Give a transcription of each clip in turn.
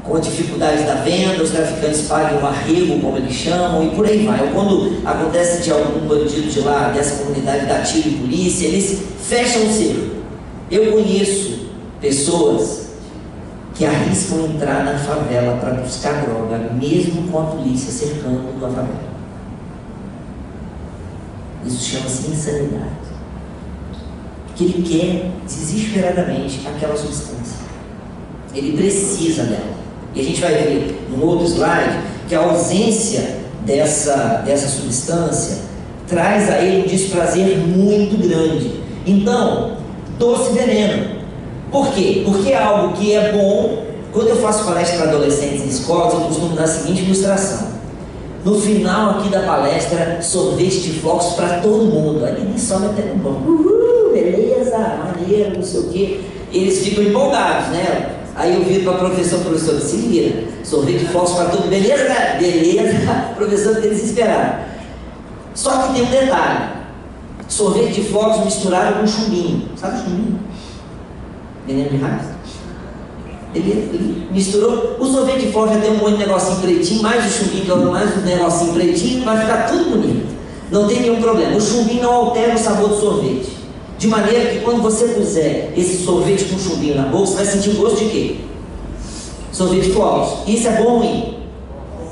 com a dificuldade da venda, os traficantes pagam o arrego, como eles chamam, e por aí vai. Ou quando acontece de algum bandido de lá, dessa comunidade, dar tiro em polícia, eles fecham o cerco. Eu conheço pessoas que arriscam entrar na favela para buscar droga, mesmo com a polícia cercando a favela. Isso chama-se insanidade. Porque ele quer desesperadamente aquela substância. Ele precisa dela. E a gente vai ver num outro slide que a ausência dessa substância traz a ele um desprazer muito grande. Então, doce veneno. Por quê? Porque é algo que é bom. Quando eu faço palestra para adolescentes em escolas, eu costumo dar a seguinte ilustração. No final aqui da palestra, sorvete de flocos para todo mundo. Aí ninguém sobe até no banco. Uhul, beleza, maneiro, não sei o quê. Eles ficam empolgados, né? Aí eu viro para a professora, se vira. Sorvete de flocos para todo mundo. Beleza, cara? Beleza. Professor fica desesperado. Só que tem um detalhe. Sorvete de flocos misturado com chumbinho. Sabe o chumbinho? Veneno de raça. Ele misturou. O sorvete de flocos já tem um monte de negocinho pretinho, mais o chumbinho, mais um negocinho pretinho, vai ficar tudo bonito. Não tem nenhum problema. O chumbinho não altera o sabor do sorvete. De maneira que quando você puser esse sorvete com chumbinho na boca, você vai sentir o gosto de quê? Sorvete de flocos. Isso é bom ou ruim?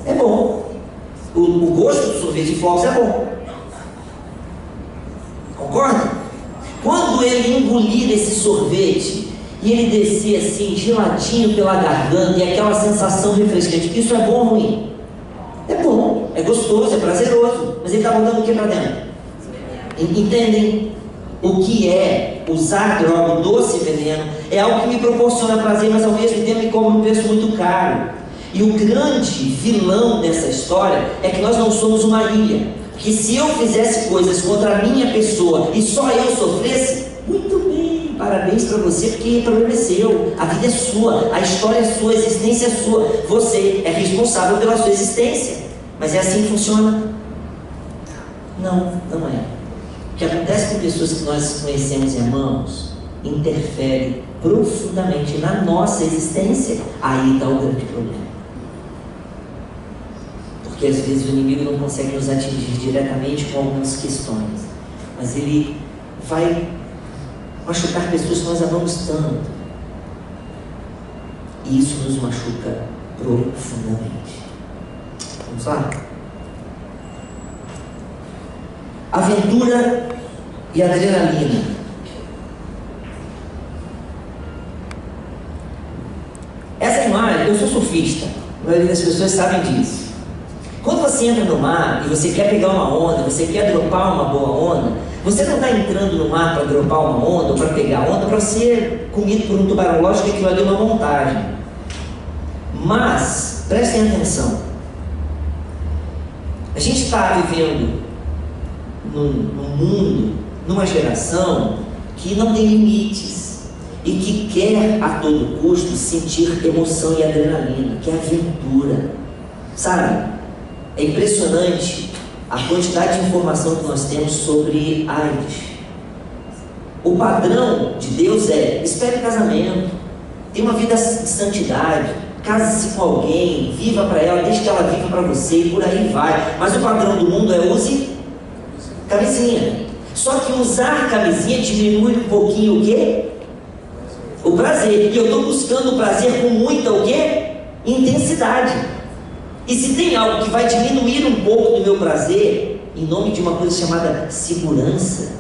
É bom. O gosto do sorvete de flocos é bom. Concorda? Quando ele engolir esse sorvete e ele descer assim, geladinho pela garganta, e aquela sensação refrescante, isso é bom ou ruim? É bom, é gostoso, é prazeroso. Mas ele está botando o que para dentro? Entendem? O que é usar droga, doce veneno, é algo que me proporciona prazer, mas ao mesmo tempo me cobra um preço muito caro. E o grande vilão dessa história é que nós não somos uma ilha. Que se eu fizesse coisas contra a minha pessoa e só eu sofresse, muito bem, parabéns para você, porque o problema é seu, a vida é sua, a história é sua, a existência é sua, você é responsável pela sua existência. Mas é assim que funciona? Não, não é. O que acontece com pessoas que nós conhecemos e amamos interfere profundamente na nossa existência. Aí está o grande problema. Porque às vezes o inimigo não consegue nos atingir diretamente com algumas questões, mas ele vai machucar pessoas que nós amamos tanto, e isso nos machuca profundamente. Vamos lá? Aventura e adrenalina. Essa imagem, eu sou surfista, a maioria das pessoas sabem disso. Quando você entra no mar e você quer pegar uma onda, você quer dropar uma boa onda, você não está entrando no mar para dropar uma onda ou para pegar onda para ser comido por um tubarão. Lógico que aquilo ali é uma montagem. Mas, prestem atenção, a gente está vivendo num mundo, numa geração que não tem limites e que quer a todo custo sentir emoção e adrenalina, que é aventura, sabe? É impressionante a quantidade de informação que nós temos sobre AIDS. O padrão de Deus é: espere casamento, tenha uma vida de santidade, case-se com alguém, viva para ela, deixe que ela viva para você, e por aí vai. Mas o padrão do mundo é: use camisinha. Só que usar camisinha diminui um pouquinho o quê? O prazer. E eu estou buscando o prazer com muita o quê? Intensidade. E se tem algo que vai diminuir um pouco do meu prazer, em nome de uma coisa chamada segurança,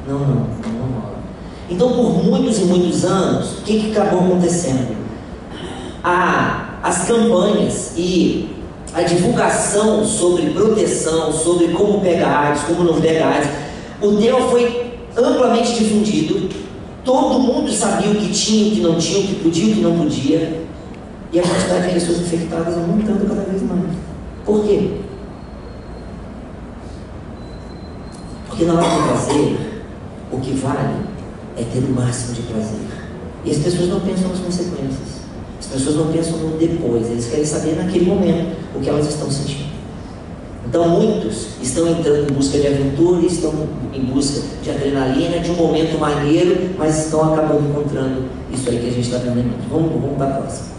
não. Então, por muitos e muitos anos, o que acabou acontecendo? As campanhas e a divulgação sobre proteção, sobre como pegar AIDS, como não pegar AIDS, o tema foi amplamente difundido, todo mundo sabia o que tinha, o que não tinha, o que podia, o que não podia, e a quantidade de pessoas infectadas aumentando cada vez mais. Por quê? Porque na hora do prazer, o que vale é ter o máximo de prazer. E as pessoas não pensam nas consequências. As pessoas não pensam no depois. Eles querem saber naquele momento o que elas estão sentindo. Então muitos estão entrando em busca de aventura, estão em busca de adrenalina, de um momento maneiro, mas estão acabando encontrando isso aí que a gente está vendo aqui. Vamos para a próxima.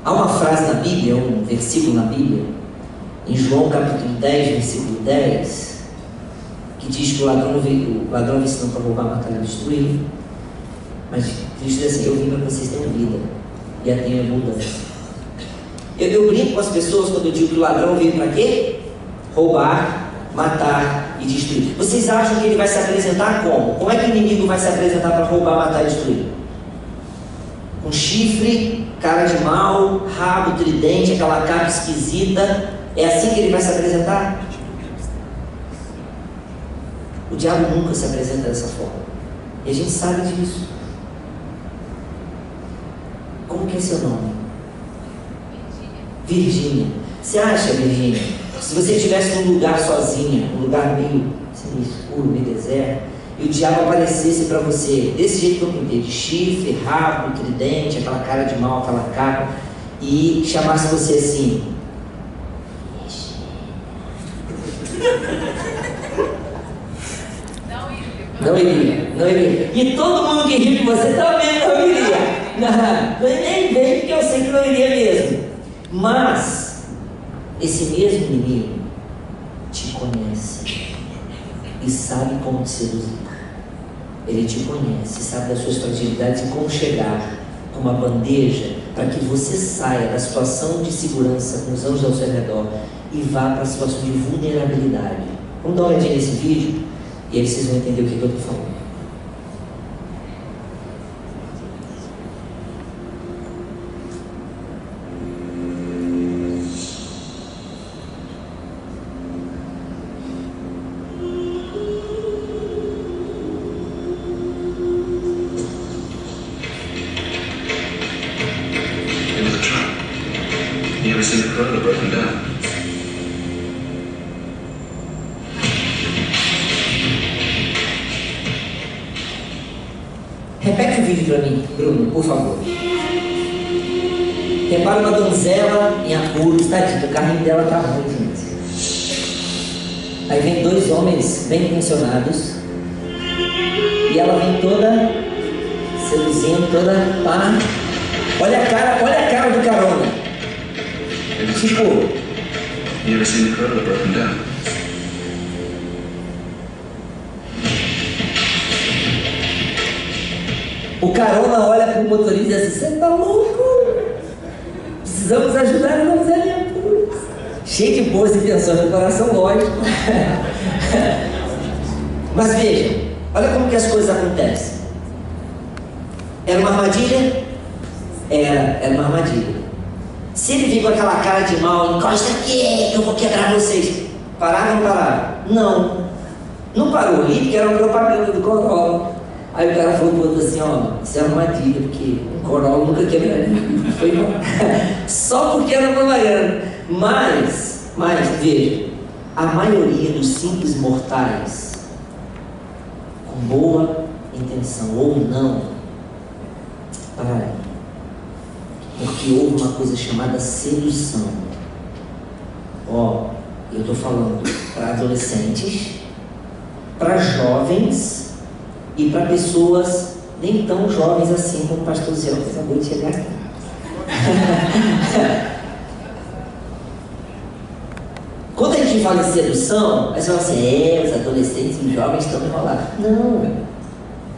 Há uma frase na Bíblia, um versículo na Bíblia, em João capítulo 10, versículo 10, que diz que o ladrão veio ensinando para roubar, matar e destruir, mas Cristo diz assim: eu vim para que vocês tenham vida e a tenham abundância. Eu brinco com as pessoas quando eu digo que o ladrão veio para quê? Roubar, matar e destruir. Vocês acham que ele vai se apresentar como? Como é que o inimigo vai se apresentar para roubar, matar e destruir? Com chifre, cara de mal, rabo, tridente, aquela capa esquisita. É assim que ele vai se apresentar? O diabo nunca se apresenta dessa forma. E a gente sabe disso. Como que é seu nome? Virgínia. Você acha, Virgínia, se você estivesse num lugar sozinha, um lugar meio escuro, meio deserto, e o diabo aparecesse para você desse jeito que eu pintei, de chifre, rabo, tridente, aquela cara de mal, aquela capa, e chamasse você assim: não iria. E todo mundo que ri de você também não iria. Nem vem, porque eu sei que não iria mesmo. Mas esse mesmo inimigo te conhece e sabe como te seduzir. Ele te conhece, sabe das suas fragilidades e como chegar com uma bandeja para que você saia da situação de segurança com os anjos ao seu redor e vá para a situação de vulnerabilidade. Vamos dar uma olhadinha nesse vídeo e aí vocês vão entender o que eu estou falando. Repete o vídeo para mim, Bruno, por favor. Repara uma donzela em apuros, tadinho, o carrinho dela tá ruim, gente. Aí vem dois homens bem intencionados e ela vem toda seduzindo, toda pá. Olha a cara do carona. Tipo, You ever seen the cradle broken down? o carona olha para o motorista e diz assim: você tá louco? Precisamos ajudar a donzela em apuros. Cheio de boas intenções no coração, lógico. Mas veja, olha como que as coisas acontecem. Era uma armadilha? Era uma armadilha. Se ele vir com aquela cara de mal, encosta aqui, eu vou quebrar vocês. Pararam ou não pararam? Não parou ali, porque era uma propaganda do Corolla. Aí o cara falou pro outro assim: ó, isso é uma armadilha, porque um Corolla nunca quebraria. Foi embora. Só porque era propaganda. Mas, veja, a maioria dos simples mortais, com boa intenção ou não, para aí. Porque houve uma coisa chamada sedução. Ó, eu estou falando para adolescentes, para jovens e para pessoas nem tão jovens assim como o pastor Zé, que acabou de chegar aqui. Quando a gente fala em sedução, aí você fala assim: os adolescentes e os jovens estão enrolados. Não.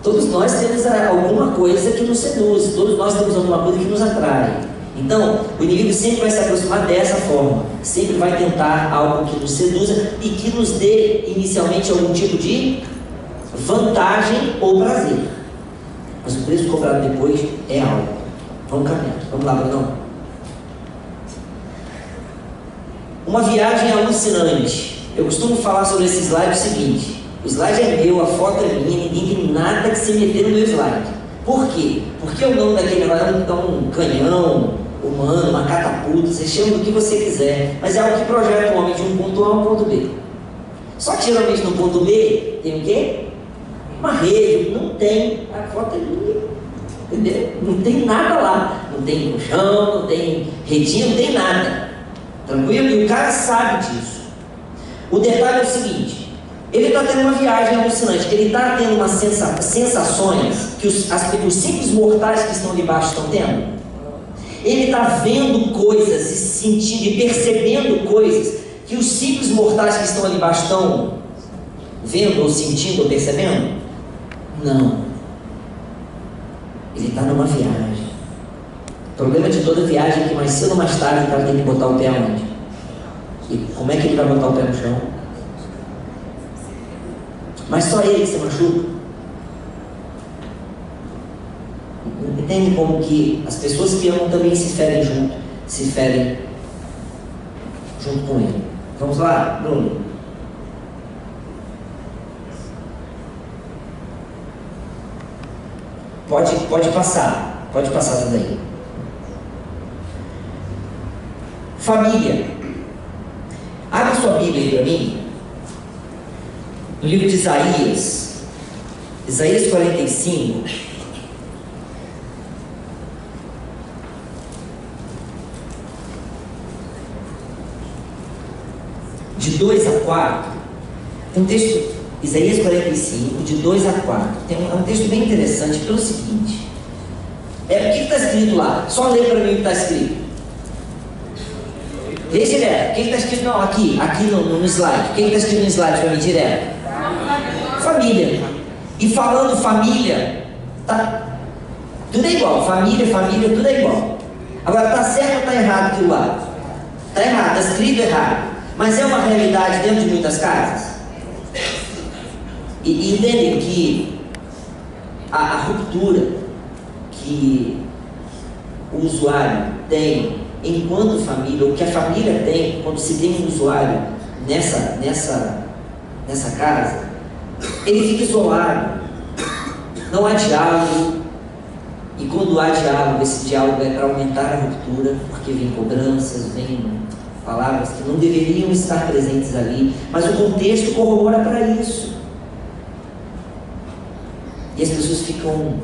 Todos nós temos alguma coisa que nos seduz, todos nós temos alguma coisa que nos atrai. Então, o inimigo sempre vai se aproximar dessa forma, sempre vai tentar algo que nos seduza e que nos dê inicialmente algum tipo de vantagem ou prazer. Mas o preço cobrado depois é algo. Vamos caminhar, vamos lá, Bruno. Uma viagem alucinante. Eu costumo falar sobre esse slide o seguinte: o slide é meu, a foto é minha, ninguém tem nada que se meter no meu slide. Por quê? Porque o nome daquele é um canhão humano, uma catapulta, você chama do que você quiser, mas é algo que projeta o homem de um ponto A a um ponto B. Só que geralmente no ponto B tem o quê? Uma rede, não tem, a foto ali, entendeu? Não tem nada lá, não tem colchão, não tem redinha, não tem nada, tranquilo? E o cara sabe disso. O detalhe é o seguinte, ele está tendo uma viagem alucinante, ele está tendo umas sensações que os simples mortais que estão ali embaixo estão tendo. Ele está vendo coisas e sentindo e percebendo coisas que os simples mortais que estão ali embaixo estão vendo ou sentindo ou percebendo? Não. Ele está numa viagem. O problema de toda viagem é que mais cedo ou mais tarde o cara tem que botar o pé onde? E como é que ele vai botar o pé no chão? Mas só ele que se machuca. Entende como que as pessoas que amam também se ferem junto com ele. Vamos lá, Bruno. Pode passar essa daí. Família. Abre sua Bíblia aí para mim. No livro de Isaías 45. De 2 a 4, tem um texto, Isaías 45, de 2 a 4, é um texto bem interessante pelo seguinte, o que está escrito lá? Só lê para mim o que está escrito. Lê direto, o que está escrito? Não, aqui no slide, o que está escrito no slide para mim direto? Família. E falando família, tá, tudo é igual, família, tudo é igual. Agora, está certo ou está errado aquilo lá? Está errado, está escrito errado. Mas é uma realidade dentro de muitas casas. E entendem que a ruptura que o usuário tem enquanto família, ou que a família tem quando se tem um usuário nessa casa, ele fica isolado. Não há diálogo. E quando há diálogo, esse diálogo é para aumentar a ruptura, porque vem cobranças, vem palavras que não deveriam estar presentes ali, mas o contexto corrobora para isso. E as pessoas ficam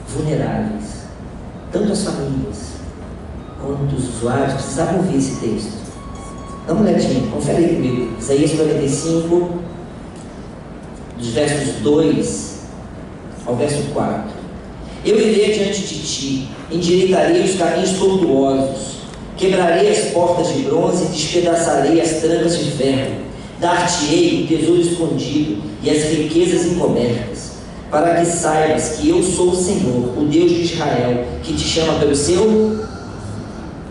vulneráveis, tanto as famílias quanto os usuários precisavam ouvir esse texto. Dá uma olhadinha, confere aí comigo. Isaías 45, dos versos 2 ao verso 4. Eu irei diante de ti, endireitarei os caminhos tortuosos, quebrarei as portas de bronze e despedaçarei as trancas de ferro. Dar-te-ei o tesouro escondido e as riquezas encobertas, para que saibas que eu sou o Senhor, o Deus de Israel, que te chama pelo seu...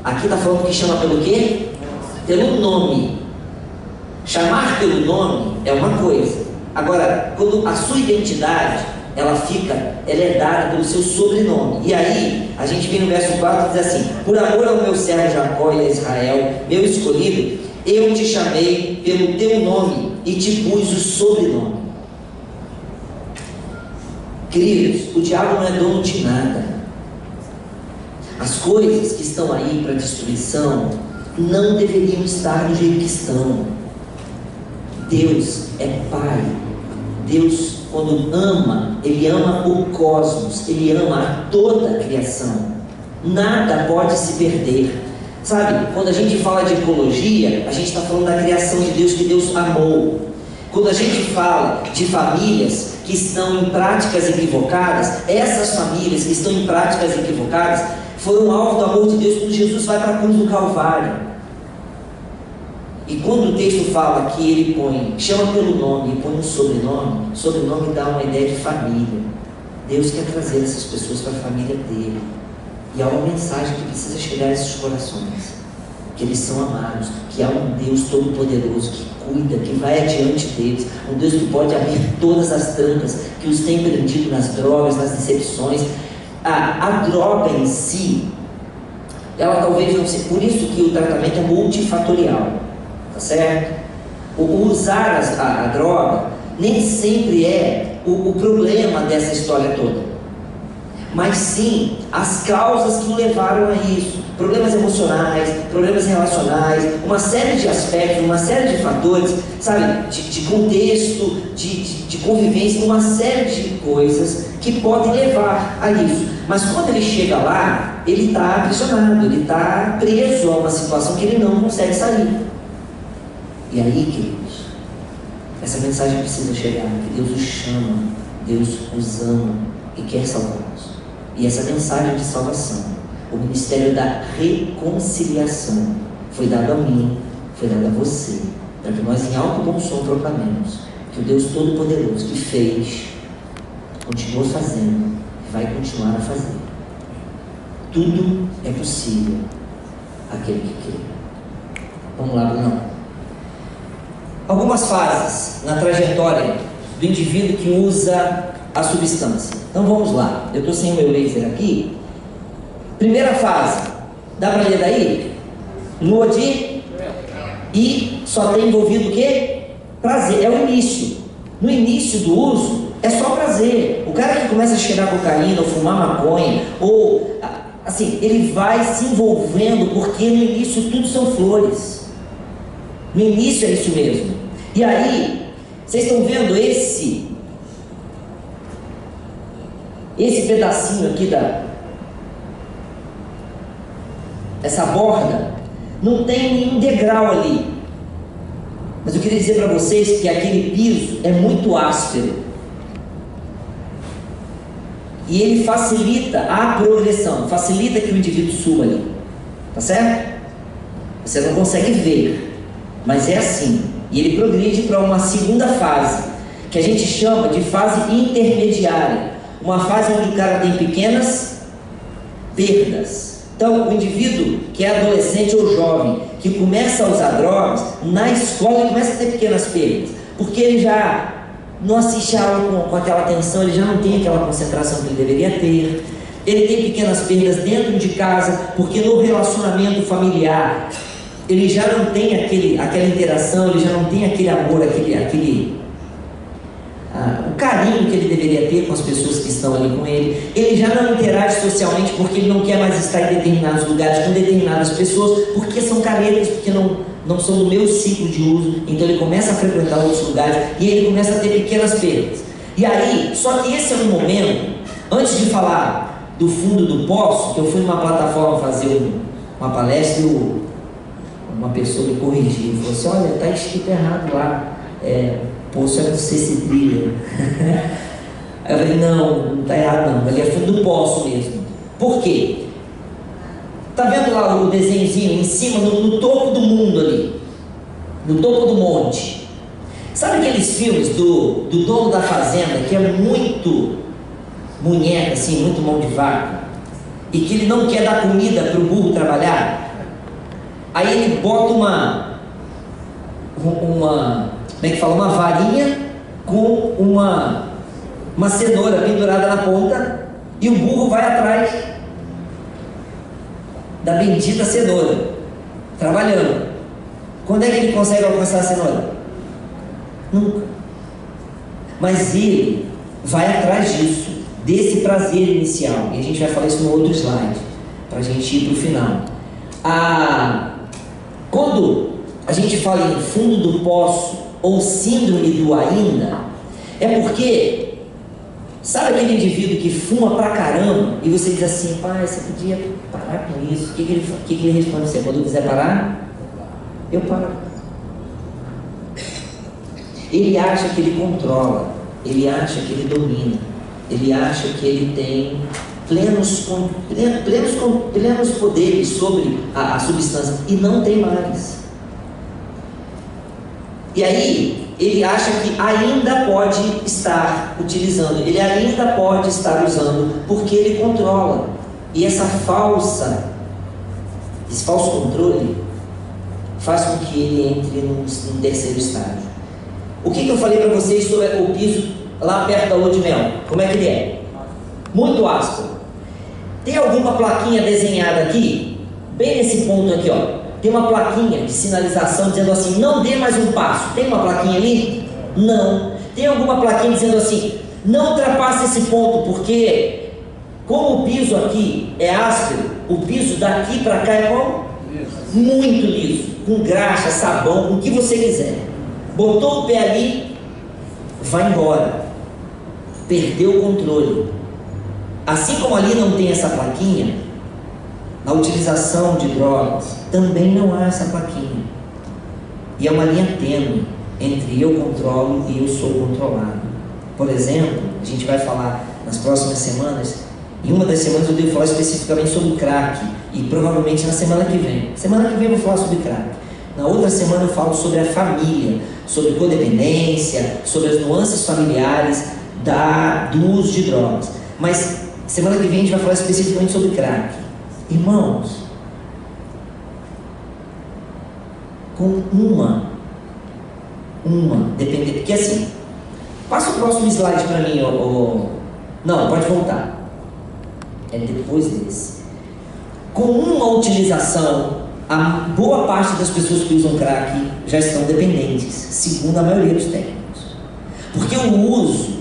Aqui está falando que chama pelo quê? Pelo nome. Chamar pelo nome é uma coisa. Agora, quando a sua identidade, ela é dada pelo seu sobrenome. E aí, a gente vem no verso 4 e diz assim: por amor ao meu servo Jacó e a Israel, meu escolhido, eu te chamei pelo teu nome e te pus o sobrenome. Queridos, o diabo não é dono de nada. As coisas que estão aí para destruição não deveriam estar do jeito que estão. Deus é Pai. Deus, quando ama, Ele ama o cosmos, Ele ama a toda a criação. Nada pode se perder. Sabe, quando a gente fala de ecologia, a gente está falando da criação de Deus, que Deus amou. Quando a gente fala de famílias que estão em práticas equivocadas, essas famílias que estão em práticas equivocadas foram alvo do amor de Deus quando Jesus vai para a cruz do Calvário. E quando o texto fala que ele chama pelo nome e põe um sobrenome, sobrenome dá uma ideia de família. Deus quer trazer essas pessoas para a família dele. E há uma mensagem que precisa chegar a esses corações: que eles são amados, que há um Deus todo-poderoso que cuida, que vai adiante deles, um Deus que pode abrir todas as trancas que os tem prendido nas drogas, nas decepções. A droga em si, ela talvez não seja, por isso que o tratamento é multifatorial, tá certo? O usar a droga nem sempre é o problema dessa história toda, mas sim as causas que o levaram a isso. problemas emocionais, problemas relacionais, uma série de aspectos, uma série de fatores, sabe, de contexto, de convivência, uma série de coisas que podem levar a isso. Mas quando ele chega lá, ele está aprisionado, ele está preso a uma situação que ele não consegue sair. E aí, queridos, essa mensagem precisa chegar, que Deus os chama, Deus os ama e quer salvá-los. E essa mensagem de salvação, o ministério da reconciliação, foi dado a mim, foi dado a você, para que nós em alto bom som proclamemos que o Deus Todo-Poderoso que fez, continua fazendo e vai continuar a fazer. Tudo é possível àquele que crê. Vamos lá, Bruno. Algumas fases na trajetória do indivíduo que usa a substância. Então vamos lá. Eu estou sem o meu laser aqui. Primeira fase. Dá para ler daí? Lua de... E só tem envolvido o quê? Prazer. É o início. No início do uso, é só prazer. O cara que começa a cheirar cocaína, ou fumar maconha, ou... assim, ele vai se envolvendo, porque no início tudo são flores. No início é isso mesmo. E aí, vocês estão vendo esse pedacinho aqui essa borda, não tem nenhum degrau ali. Mas eu queria dizer para vocês que aquele piso é muito áspero. E ele facilita a progressão, facilita que o indivíduo suba ali. Tá certo? Você não consegue ver, mas é assim. E ele progride para uma segunda fase, que a gente chama de fase intermediária. Uma fase onde o cara tem pequenas perdas. Então, o indivíduo que é adolescente ou jovem, que começa a usar drogas, na escola ele começa a ter pequenas perdas, porque ele já não assiste a aula com aquela atenção, ele já não tem aquela concentração que ele deveria ter. Ele tem pequenas perdas dentro de casa, porque no relacionamento familiar ele já não tem aquela interação, ele já não tem aquele amor, o carinho que ele deveria ter com as pessoas que estão ali com ele. Ele já não interage socialmente, porque ele não quer mais estar em determinados lugares com determinadas pessoas, porque são caretas, porque não são do meu ciclo de uso. Então ele começa a frequentar outros lugares e ele começa a ter pequenas perdas. E aí, só que esse é um momento, antes de falar do fundo do poço, que eu fui numa plataforma fazer uma palestra e uma pessoa me corrigiu, falou assim: olha, está escrito errado lá, poço é com C cedilha. Aí eu falei: não está errado não, ali é fundo do poço mesmo. Por quê? Tá vendo lá o desenhozinho em cima, no topo do mundo ali, no topo do monte? Sabe aqueles filmes do dono da fazenda, que é muito munheca, assim, muito mão de vaca, e que ele não quer dar comida para o burro trabalhar? Aí ele bota uma como é que fala? Uma varinha com uma cenoura pendurada na ponta, e o burro vai atrás da bendita cenoura, trabalhando. Quando é que ele consegue alcançar a cenoura? Nunca. Mas ele vai atrás disso, desse prazer inicial. E a gente vai falar isso no outro slide, para a gente ir para o final. Quando a gente fala em fundo do poço ou síndrome do ainda, é porque, sabe aquele indivíduo que fuma pra caramba e você diz assim: pai, você podia parar com isso? O que ele responde a você? Quando eu quiser parar, eu paro. Ele acha que ele controla, ele acha que ele domina, ele acha que ele tem plenos poderes sobre a substância, e não tem mais. E aí ele acha que ainda pode estar utilizando, ele ainda pode estar usando, porque ele controla. E esse falso controle faz com que ele entre num terceiro estágio. O que eu falei para vocês sobre o piso lá perto da lua de mel? Como é que ele é? Muito áspero. Tem alguma plaquinha desenhada aqui? Bem nesse ponto aqui, ó. Tem uma plaquinha de sinalização dizendo assim: não dê mais um passo. Tem uma plaquinha ali? Não. Tem alguma plaquinha dizendo assim: não ultrapasse esse ponto, porque como o piso aqui é áspero, o piso daqui para cá é como? Muito liso, com graxa, sabão, com o que você quiser. Botou o pé ali, vai embora, perdeu o controle. Assim como ali não tem essa plaquinha, na utilização de drogas também não há essa plaquinha, e é uma linha tênue entre eu controlo e eu sou controlado. Por exemplo, a gente vai falar nas próximas semanas. Em uma das semanas eu devo falar especificamente sobre crack, e provavelmente na semana que vem eu vou falar sobre crack. Na outra semana eu falo sobre a família, sobre codependência, sobre as nuances familiares do uso de drogas. Mas semana que vem a gente vai falar especificamente sobre crack. Irmãos, com uma dependente, porque assim, passa o próximo slide para mim, não, pode voltar. É depois desse. Com uma utilização, a boa parte das pessoas que usam crack já estão dependentes, segundo a maioria dos técnicos. Porque o uso,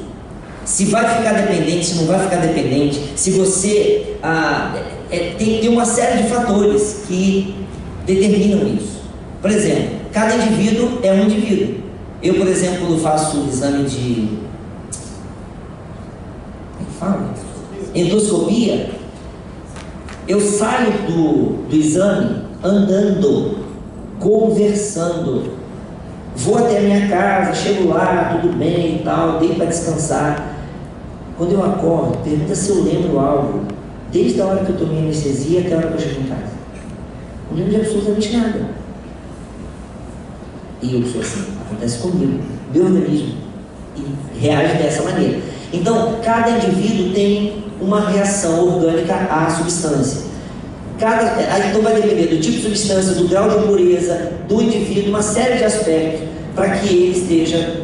se vai ficar dependente, se não vai ficar dependente, se você tem uma série de fatores que determinam isso. Por exemplo, cada indivíduo é um indivíduo. Eu, por exemplo, quando faço o exame de endoscopia, eu saio do exame andando, conversando, vou até a minha casa, chego lá, tudo bem e tal, deito para descansar. Quando eu acordo, pergunta se eu lembro algo, desde a hora que eu tomei anestesia até a hora que eu chego em casa. Não lembro de absolutamente nada. E eu sou assim, acontece comigo, meu organismo reage dessa maneira. Então, cada indivíduo tem uma reação orgânica à substância. Então vai depender do tipo de substância, do grau de impureza do indivíduo, uma série de aspectos para que ele esteja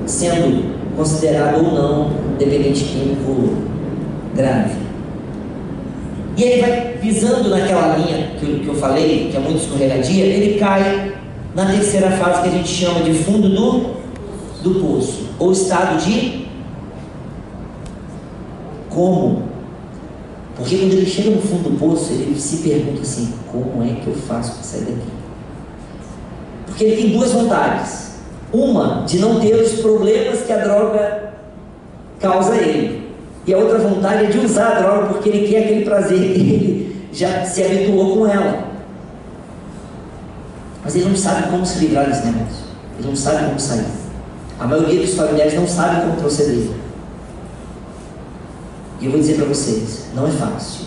sendo considerado ou não dependente químico grave. E ele vai pisando naquela linha que eu falei, que é muito escorregadia, ele cai na terceira fase, que a gente chama de fundo do poço, ou estado de como. Porque quando ele chega no fundo do poço, ele se pergunta assim: como é que eu faço para sair daqui? Porque ele tem duas vontades. Uma, de não ter os problemas que a droga causa a ele. E a outra vontade é de usar a droga porque ele quer aquele prazer que ele já se habituou com ela. Mas ele não sabe como se livrar desse negócio. Ele não sabe como sair. A maioria dos familiares não sabe como proceder. E eu vou dizer para vocês, não é fácil.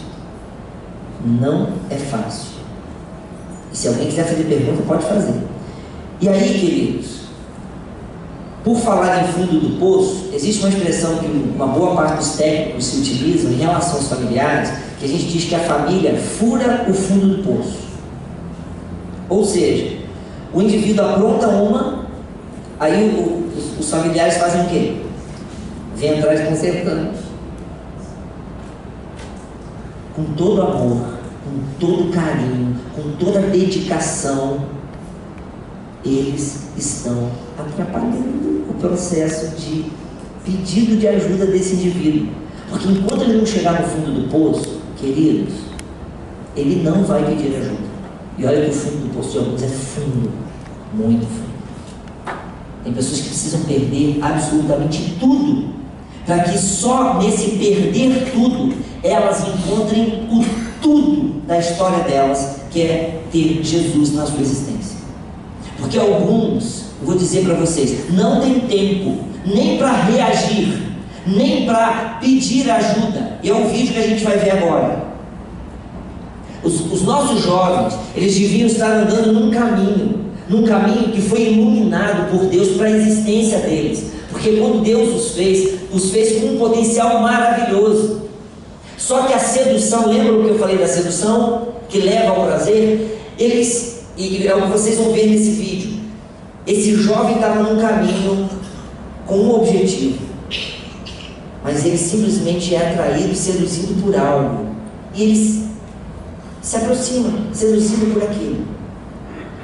Não é fácil. E se alguém quiser fazer pergunta, pode fazer. E aí, queridos, por falar em fundo do poço, existe uma expressão que uma boa parte dos técnicos se utilizam em relação aos familiares, que a gente diz que a família fura o fundo do poço. Ou seja, o indivíduo apronta uma, aí os familiares fazem o quê? Vêm atrás consertando. Com todo amor, com todo carinho, com toda dedicação, eles estão atrapalhando o processo de pedido de ajuda desse indivíduo. Porque enquanto ele não chegar no fundo do poço, queridos, ele não vai pedir ajuda. E olha que o fundo do poço de alguns é fundo, muito fundo. Tem pessoas que precisam perder absolutamente tudo, para que só nesse perder tudo, elas encontrem o tudo da história delas, que é ter Jesus na sua existência. Porque alguns, eu vou dizer para vocês, não tem tempo nem para reagir, nem para pedir ajuda. E é um vídeo que a gente vai ver agora. Os nossos jovens, eles deviam estar andando num caminho que foi iluminado por Deus para a existência deles. Porque quando Deus os fez com um potencial maravilhoso. Só que a sedução, lembra o que eu falei da sedução? Que leva ao prazer? E é o que vocês vão ver nesse vídeo. Esse jovem estava num caminho com um objetivo. Mas ele simplesmente é atraído, seduzido por algo. E eles se aproximam, seduzido por aquilo.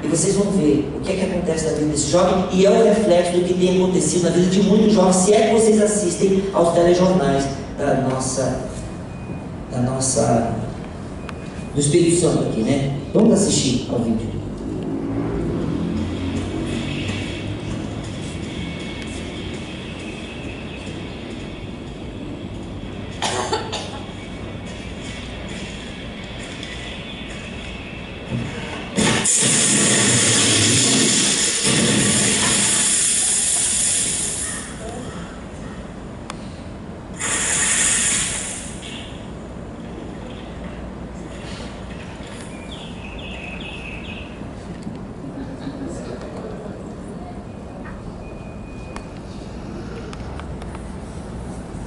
E vocês vão ver o que é que acontece na vida desse jovem, e é o reflexo do que tem acontecido na vida de muitos jovens, se é que vocês assistem aos telejornais da nossa do Espírito Santo aqui, né? Vamos assistir ao vídeo.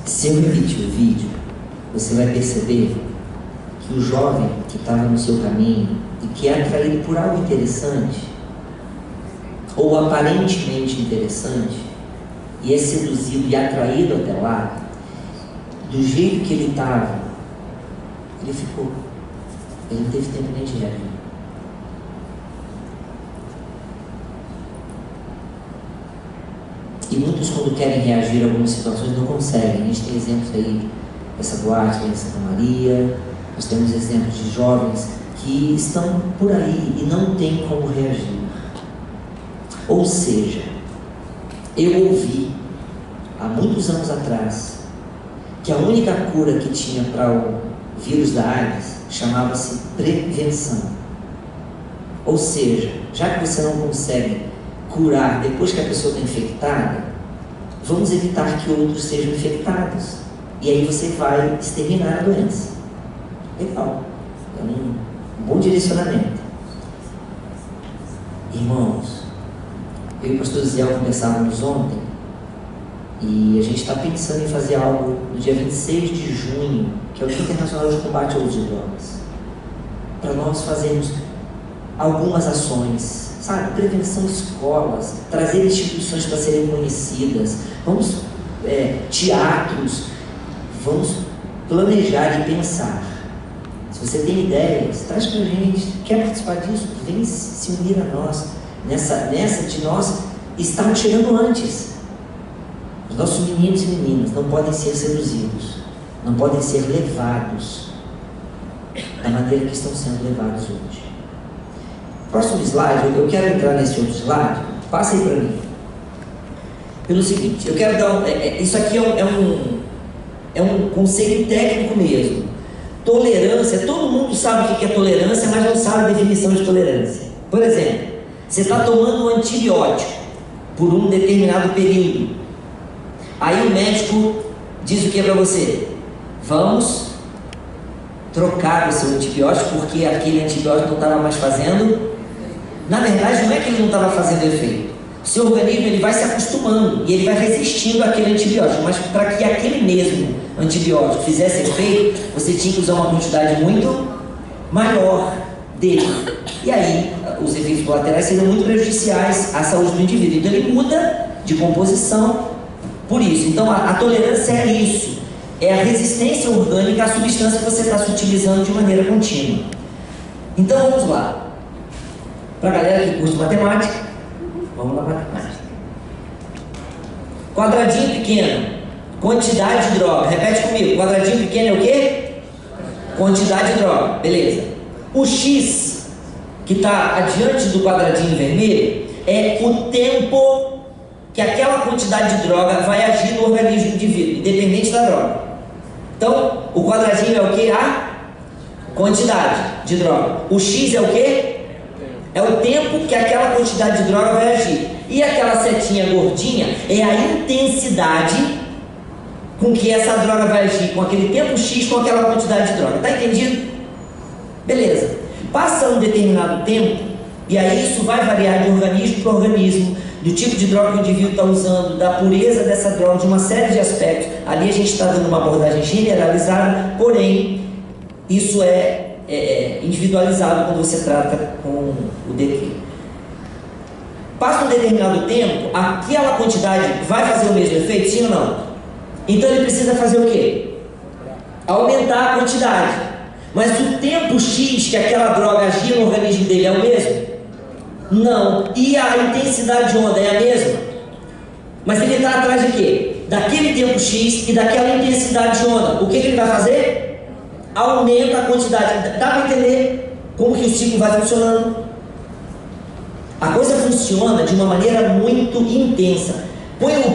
Se eu repetir o vídeo, você vai perceber que o jovem que estava no seu caminho e que é atraído por algo interessante, ou aparentemente interessante, e é seduzido e atraído até lá, do jeito que ele estava, ele ficou. Ele não teve tempo nem de reagir. E muitos, quando querem reagir a algumas situações, não conseguem. A gente tem exemplos aí dessa boate em Santa Maria, nós temos exemplos de jovens que estão por aí e não têm como reagir. Ou seja, eu ouvi há muitos anos atrás que a única cura que tinha para o vírus da AIDS chamava-se prevenção. Ou seja, já que você não consegue curar depois que a pessoa está infectada, vamos evitar que outros sejam infectados. E aí você vai exterminar a doença. Legal. É um bom direcionamento. Irmãos, eu e o pastor Zé conversávamos ontem e a gente está pensando em fazer algo no dia 26 de junho, que é o Dia Internacional de Combate ao Uso de Drogas, para nós fazermos algumas ações, sabe? Prevenção em escolas, trazer instituições para serem conhecidas, vamos teatros, vamos planejar e pensar. Se você tem ideias, traz para a gente. Quer participar disso? Vem se unir a nós nessa de nós estarmos chegando antes. Os nossos meninos e meninas não podem ser seduzidos, não podem ser levados da maneira que estão sendo levados hoje. Próximo slide, eu quero entrar nesse outro slide. Passa aí para mim. Pelo seguinte, eu quero dar isso aqui é um conceito técnico mesmo. Tolerância, todo mundo sabe o que é tolerância, mas não sabe a definição de tolerância. Por exemplo, você está tomando um antibiótico por um determinado período. Aí o médico diz o que para você? Vamos trocar o seu antibiótico porque aquele antibiótico não estava mais fazendo. Na verdade, não é que ele não estava fazendo efeito. O seu organismo ele vai se acostumando e ele vai resistindo àquele antibiótico. Mas para que aquele mesmo antibiótico fizesse efeito, você tinha que usar uma quantidade muito maior dele. E aí, os efeitos colaterais seriam muito prejudiciais à saúde do indivíduo. Então ele muda de composição por isso. Então a tolerância é isso. É a resistência orgânica à substância que você está se utilizando de maneira contínua. Então vamos lá. Para a galera que curte matemática, vamos lá, matemática. Quadradinho pequeno, quantidade de droga. Repete comigo, quadradinho pequeno é o quê? Quantidade de droga, beleza. O X, que está adiante do quadradinho vermelho, é o tempo que aquela quantidade de droga vai agir no organismo do indivíduo, independente da droga. Então, o quadradinho é o quê? A quantidade de droga. O X é o quê? É o tempo que aquela quantidade de droga vai agir. E aquela setinha gordinha é a intensidade com que essa droga vai agir, com aquele tempo X, com aquela quantidade de droga. Tá entendido? Beleza. Passa um determinado tempo, e aí isso vai variar de organismo para organismo, do tipo de droga que o indivíduo está usando, da pureza dessa droga, de uma série de aspectos. Ali a gente está dando uma abordagem generalizada, porém, isso é individualizado quando você trata com o DQ. Passa um determinado tempo, aquela quantidade vai fazer o mesmo efeito, sim ou não? Então ele precisa fazer o quê? Aumentar a quantidade. Mas o tempo X que aquela droga agia no organismo dele é o mesmo? Não. E a intensidade de onda é a mesma? Mas ele está atrás de quê? Daquele tempo X e daquela intensidade de onda. O que ele vai fazer? aumenta a quantidade. Dá para entender como que o ciclo vai funcionando? A coisa funciona de uma maneira muito intensa. Põe o